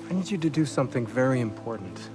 I need you to do something very important.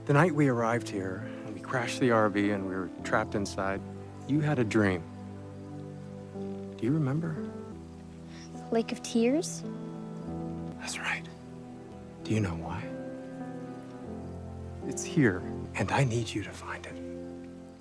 The night we arrived here, and we crashed the RV and we were trapped inside, you had a dream. Do you remember? Lake of Tears? That's right. Do you know why? It's here, and I need you to find it.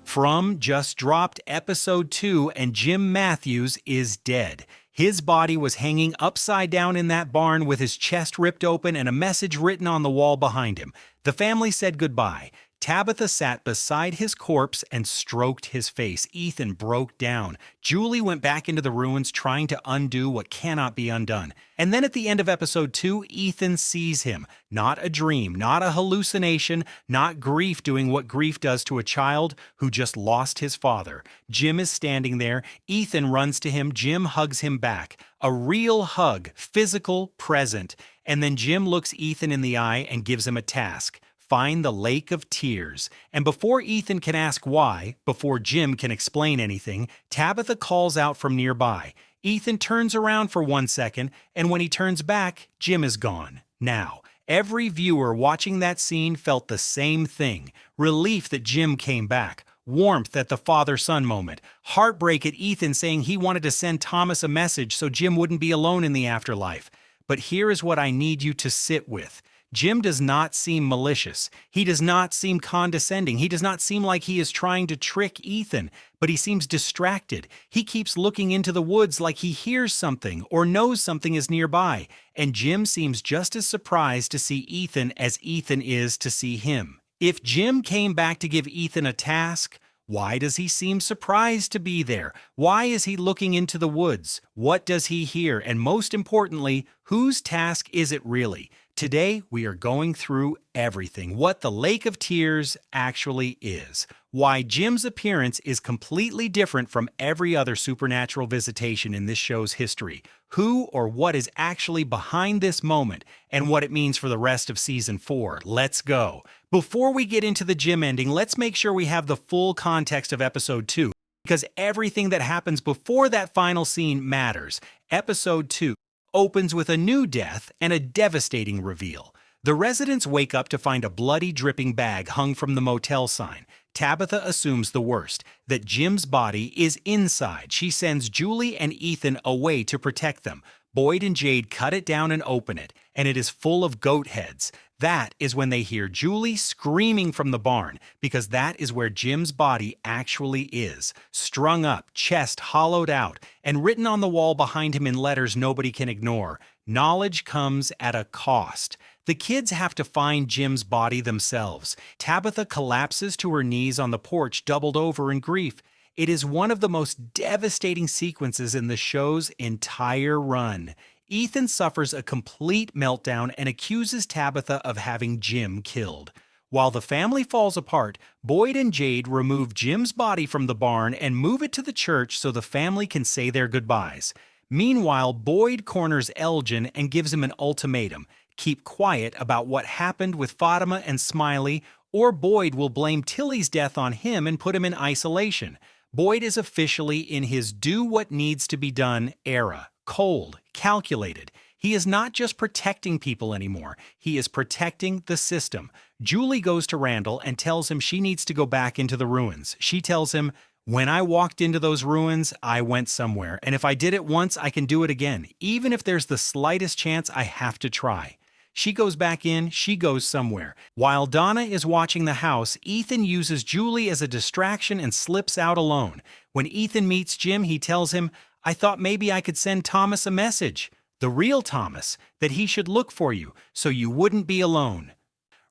From just dropped episode 2, and Jim Matthews is dead. His body was hanging upside down in that barn with his chest ripped open and a message written on the wall behind him. The family said goodbye. Tabitha sat beside his corpse and stroked his face. Ethan broke down. Julie went back into the ruins trying to undo what cannot be undone. And then at the end of episode 2, Ethan sees him. Not a dream, not a hallucination, not grief doing what grief does to a child who just lost his father. Jim is standing there. Ethan runs to him. Jim hugs him back. A real hug, physical, present. And then Jim looks Ethan in the eye and gives him a task. Find the Lake of Tears. And before Ethan can ask why, before Jim can explain anything, Tabitha calls out from nearby. Ethan turns around for 1 second, and when he turns back, Jim is gone. Now, every viewer watching that scene felt the same thing. Relief that Jim came back. Warmth at the father-son moment. Heartbreak at Ethan saying he wanted to send Thomas a message so Jim wouldn't be alone in the afterlife. But here is what I need you to sit with. Jim does not seem malicious. He does not seem condescending. He does not seem like he is trying to trick Ethan, but he seems distracted. He keeps looking into the woods like he hears something or knows something is nearby, and Jim seems just as surprised to see Ethan as Ethan is to see him. If Jim came back to give Ethan a task, why does he seem surprised to be there? Why is he looking into the woods? What does he hear? And most importantly, whose task is it really? Today, we are going through everything, what the Lake of Tears actually is, why Jim's appearance is completely different from every other supernatural visitation in this show's history, who or what is actually behind this moment, and what it means for the rest of Season 4. Let's go. Before we get into the Jim ending, let's make sure we have the full context of Episode 2, because everything that happens before that final scene matters. Episode 2 opens with a new death and a devastating reveal. The residents wake up to find a bloody, dripping bag hung from the motel sign. Tabitha assumes the worst, that Jim's body is inside. She sends Julie and Ethan away to protect them. Boyd and Jade cut it down and open it, and it is full of goat heads. That is when they hear Julie screaming from the barn, because that is where Jim's body actually is. Strung up, chest hollowed out, and written on the wall behind him in letters nobody can ignore. Knowledge comes at a cost. The kids have to find Jim's body themselves. Tabitha collapses to her knees on the porch, doubled over in grief. It is one of the most devastating sequences in the show's entire run. Ethan suffers a complete meltdown and accuses Tabitha of having Jim killed. While the family falls apart, Boyd and Jade remove Jim's body from the barn and move it to the church so the family can say their goodbyes. Meanwhile, Boyd corners Elgin and gives him an ultimatum. Keep quiet about what happened with Fatima and Smiley, or Boyd will blame Tilly's death on him and put him in isolation. Boyd is officially in his do-what-needs-to-be-done era. Cold, calculated. He is not just protecting people anymore. He is protecting the system. Julie goes to Randall and tells him she needs to go back into the ruins. She tells him, "When I walked into those ruins, I went somewhere. And if I did it once, I can do it again. Even if there's the slightest chance, I have to try." She goes back in, she goes somewhere. While Donna is watching the house, Ethan uses Julie as a distraction and slips out alone. When Ethan meets Jim, he tells him, "I thought maybe I could send Thomas a message, the real Thomas, that he should look for you, so you wouldn't be alone."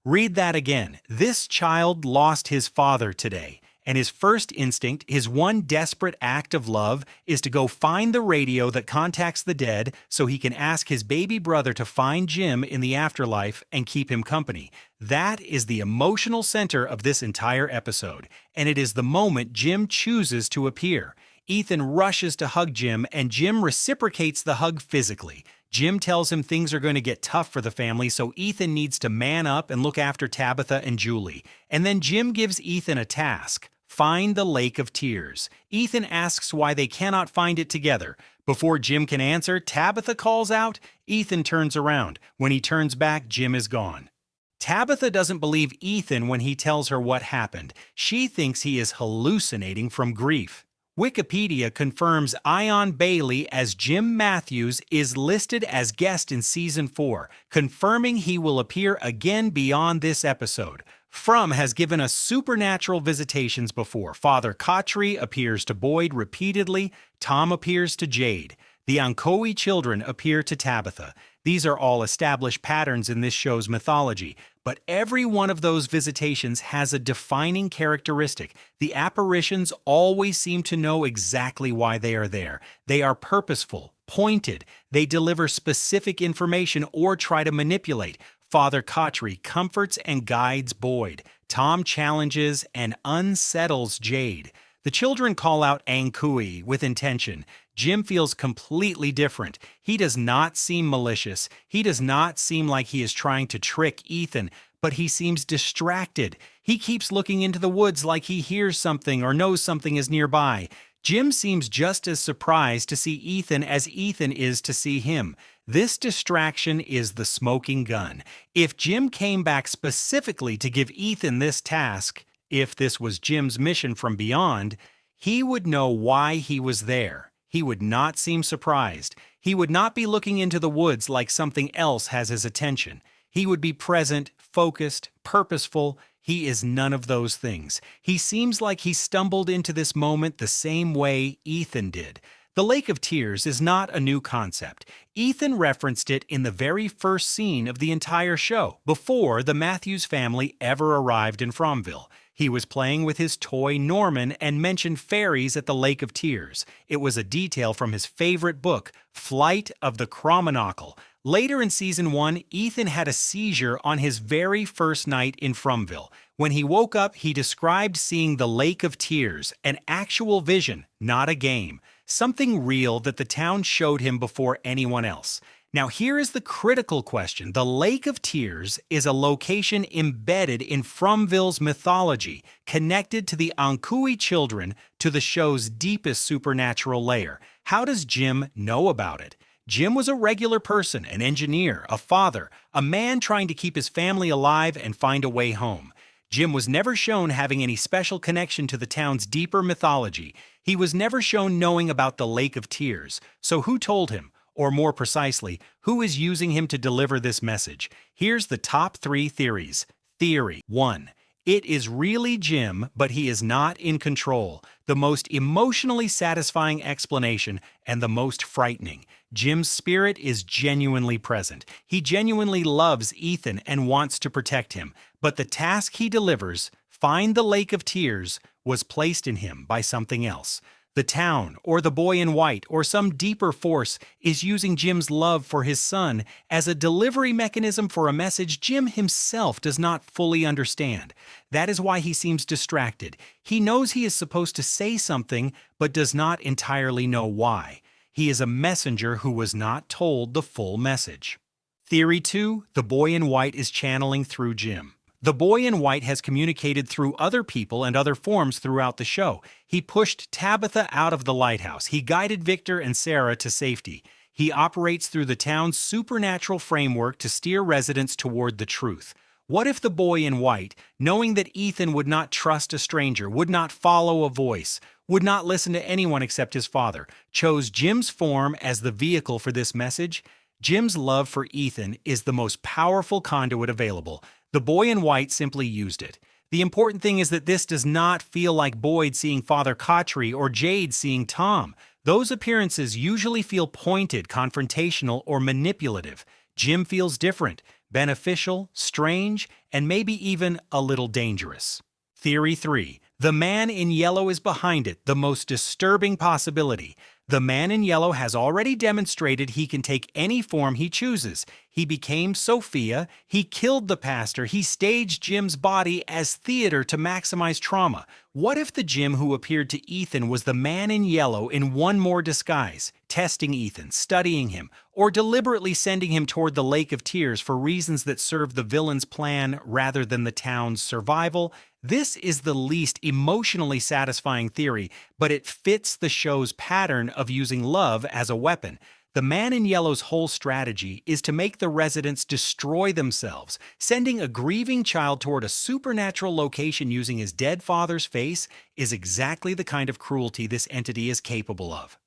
Read that again. This child lost his father today, and his first instinct, his one desperate act of love, is to go find the radio that contacts the dead so he can ask his baby brother to find Jim in the afterlife and keep him company. That is the emotional center of this entire episode, and it is the moment Jim chooses to appear. Ethan rushes to hug Jim, and Jim reciprocates the hug physically. Jim tells him things are going to get tough for the family, so Ethan needs to man up and look after Tabitha and Julie. And then Jim gives Ethan a task. Find the Lake of Tears. Ethan asks why they cannot find it together, Before Jim can answer, Tabitha calls out. Ethan turns around. When he turns back, Jim is gone. Tabitha doesn't believe Ethan when he tells her what happened. She thinks he is hallucinating from grief. Wikipedia confirms Ion Bailey as Jim Matthews is listed as guest in Season 4, confirming he will appear again beyond this episode. From has given us supernatural visitations before. Father Khatri appears to Boyd repeatedly. Tom appears to Jade. The Ankowi children appear to Tabitha. These are all established patterns in this show's mythology, but every one of those visitations has a defining characteristic. The apparitions always seem to know exactly why they are there. They are purposeful, pointed. They deliver specific information or try to manipulate. Father Khatri comforts and guides Boyd. Tom challenges and unsettles Jade. The children call out Ankui with intention. Jim feels completely different. He does not seem malicious. He does not seem like he is trying to trick Ethan, but he seems distracted. He keeps looking into the woods like he hears something or knows something is nearby. Jim seems just as surprised to see Ethan as Ethan is to see him. This distraction is the smoking gun. If Jim came back specifically to give Ethan this task, if this was Jim's mission from beyond, he would know why he was there. He would not seem surprised. He would not be looking into the woods like something else has his attention. He would be present, focused, purposeful. He is none of those things. He seems like he stumbled into this moment the same way Ethan did. The Lake of Tears is not a new concept. Ethan referenced it in the very first scene of the entire show, before the Matthews family ever arrived in Fromville. He was playing with his toy Norman and mentioned fairies at the Lake of Tears. It was a detail from his favorite book, Flight of the Chromonocle. Later in Season 1, Ethan had a seizure on his very first night in Fromville. When he woke up, he described seeing the Lake of Tears, an actual vision, not a game. Something real that the town showed him before anyone else. Now here is the critical question. The Lake of Tears is a location embedded in Fromville's mythology, connected to the Ankui children to the show's deepest supernatural layer. How does Jim know about it? Jim was a regular person, an engineer, a father, a man trying to keep his family alive and find a way home. Jim was never shown having any special connection to the town's deeper mythology. He was never shown knowing about the Lake of Tears. So who told him? Or more precisely, who is using him to deliver this message? Here's the top 3 theories. Theory 1. It is really Jim, but he is not in control. The most emotionally satisfying explanation and the most frightening. Jim's spirit is genuinely present. He genuinely loves Ethan and wants to protect him. But the task he delivers, find the Lake of Tears, was placed in him by something else. The town, or the boy in white, or some deeper force is using Jim's love for his son as a delivery mechanism for a message Jim himself does not fully understand. That is why he seems distracted. He knows he is supposed to say something, but does not entirely know why. He is a messenger who was not told the full message. Theory 2. The boy in white is channeling through Jim. The boy in white has communicated through other people and other forms throughout the show. He pushed Tabitha out of the lighthouse. He guided Victor and Sarah to safety. He operates through the town's supernatural framework to steer residents toward the truth. What if the boy in white, knowing that Ethan would not trust a stranger, would not follow a voice, would not listen to anyone except his father, chose Jim's form as the vehicle for this message? Jim's love for Ethan is the most powerful conduit available. The boy in white simply used it. The important thing is that this does not feel like Boyd seeing Father Khatri or Jade seeing Tom. Those appearances usually feel pointed, confrontational, or manipulative. Jim feels different, beneficial, strange, and maybe even a little dangerous. Theory 3. The man in yellow is behind it, the most disturbing possibility. The man in yellow has already demonstrated he can take any form he chooses. He became Sophia. He killed the pastor. He staged Jim's body as theater to maximize trauma. What if the Jim who appeared to Ethan was the man in yellow in one more disguise, testing Ethan, studying him, or deliberately sending him toward the Lake of Tears for reasons that served the villain's plan rather than the town's survival? This is the least emotionally satisfying theory, but it fits the show's pattern of using love as a weapon. The man in yellow's whole strategy is to make the residents destroy themselves. Sending a grieving child toward a supernatural location using his dead father's face is exactly the kind of cruelty this entity is capable of.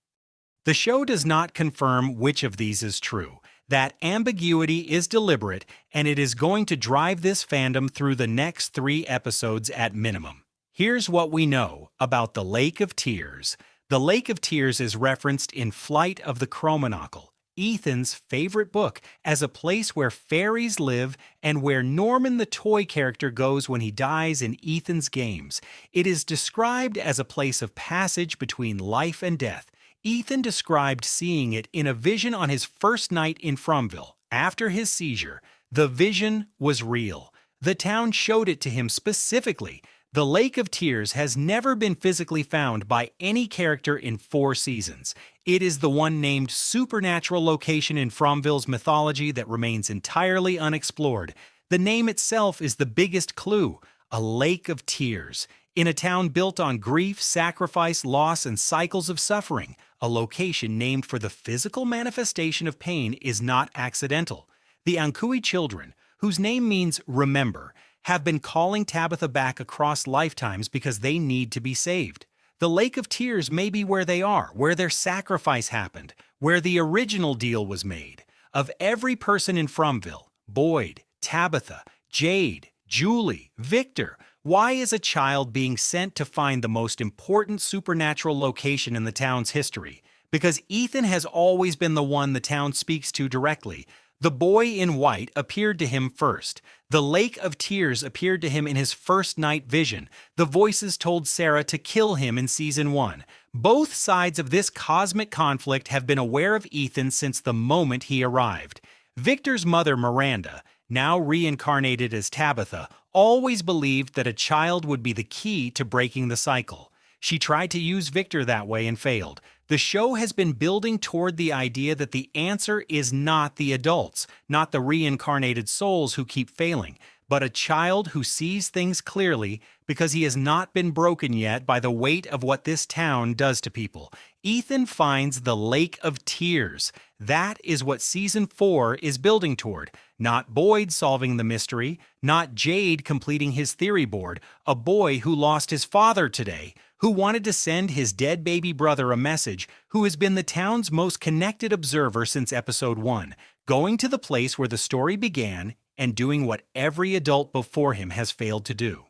The show does not confirm which of these is true. That ambiguity is deliberate, and it is going to drive this fandom through the next 3 episodes at minimum. Here's what we know about the Lake of Tears. The Lake of Tears is referenced in Flight of the Chromonocle, Ethan's favorite book, as a place where fairies live and where Norman the toy character goes when he dies in Ethan's games. It is described as a place of passage between life and death. Ethan described seeing it in a vision on his first night in Fromville. After his seizure, the vision was real. The town showed it to him specifically. The Lake of Tears has never been physically found by any character in 4 seasons. It is the one named supernatural location in Fromville's mythology that remains entirely unexplored. The name itself is the biggest clue, a Lake of Tears. In a town built on grief, sacrifice, loss, and cycles of suffering, a location named for the physical manifestation of pain is not accidental. The Ankui children, whose name means remember, have been calling Tabitha back across lifetimes because they need to be saved. The Lake of Tears may be where they are, where their sacrifice happened, where the original deal was made. Of every person in Fromville, Boyd, Tabitha, Jade, Julie, Victor, why is a child being sent to find the most important supernatural location in the town's history? Because Ethan has always been the one the town speaks to directly. The boy in white appeared to him first. The Lake of Tears appeared to him in his first night vision. The voices told Sarah to kill him in Season 1. Both sides of this cosmic conflict have been aware of Ethan since the moment he arrived. Victor's mother, Miranda, now reincarnated as Tabitha, always believed that a child would be the key to breaking the cycle. She tried to use Victor that way and failed. The show has been building toward the idea that the answer is not the adults, not the reincarnated souls who keep failing, but a child who sees things clearly because he has not been broken yet by the weight of what this town does to people. Ethan finds the Lake of Tears. That is what Season 4 is building toward. Not Boyd solving the mystery, not Jade completing his theory board, a boy who lost his father today, who wanted to send his dead baby brother a message, who has been the town's most connected observer since Episode 1, going to the place where the story began and doing what every adult before him has failed to do.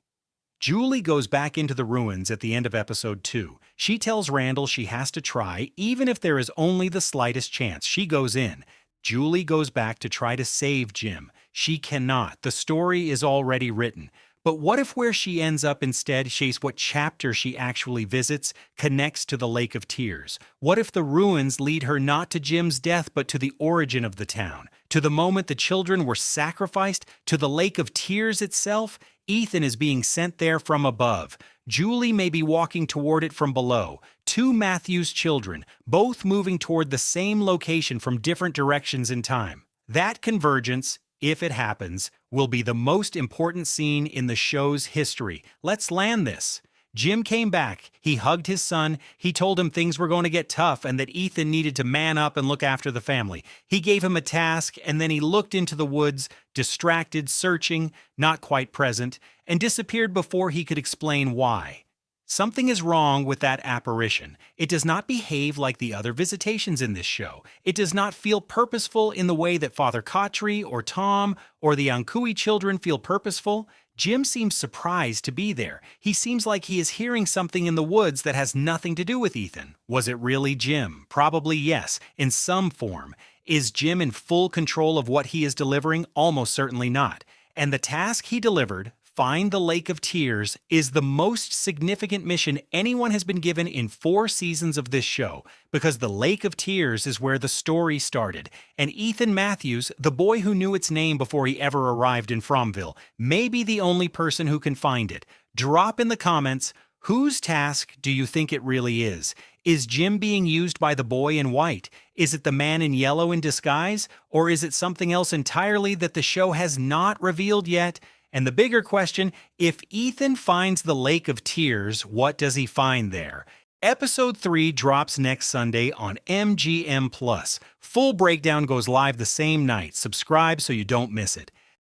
Julie goes back into the ruins at the end of Episode 2. She tells Randall she has to try, even if there is only the slightest chance. She goes in. Julie goes back to try to save Jim. She cannot. The story is already written. But what if where she ends up instead shapes what chapter she actually visits, connects to the Lake of Tears? What if the ruins lead her not to Jim's death but to the origin of the town, to the moment the children were sacrificed, to the Lake of Tears itself? Ethan is being sent there from above. Julie may be walking toward it from below. 2 Matthews children, both moving toward the same location from different directions in time. That convergence, if it happens, will be the most important scene in the show's history. Let's land this. Jim came back. He hugged his son. He told him things were going to get tough and that Ethan needed to man up and look after the family. He gave him a task, and then he looked into the woods, distracted, searching, not quite present, and disappeared before he could explain why. Something is wrong with that apparition. It does not behave like the other visitations in this show. It does not feel purposeful in the way that Father Khatri or Tom or the Ankui children feel purposeful. Jim seems surprised to be there. He seems like he is hearing something in the woods that has nothing to do with Ethan. Was it really Jim? Probably yes, in some form. Is Jim in full control of what he is delivering? Almost certainly not. And the task he delivered, Find the Lake of Tears is the most significant mission anyone has been given in 4 seasons of this show, because the Lake of Tears is where the story started, and Ethan Matthews, the boy who knew its name before he ever arrived in Fromville, may be the only person who can find it. Drop in the comments, whose task do you think it really is? Is Jim being used by the boy in white? Is it the man in yellow in disguise? Or is it something else entirely that the show has not revealed yet? And the bigger question, if Ethan finds the Lake of Tears, what does he find there? Episode 3 drops next Sunday on MGM+. Full breakdown goes live the same night. Subscribe so you don't miss it.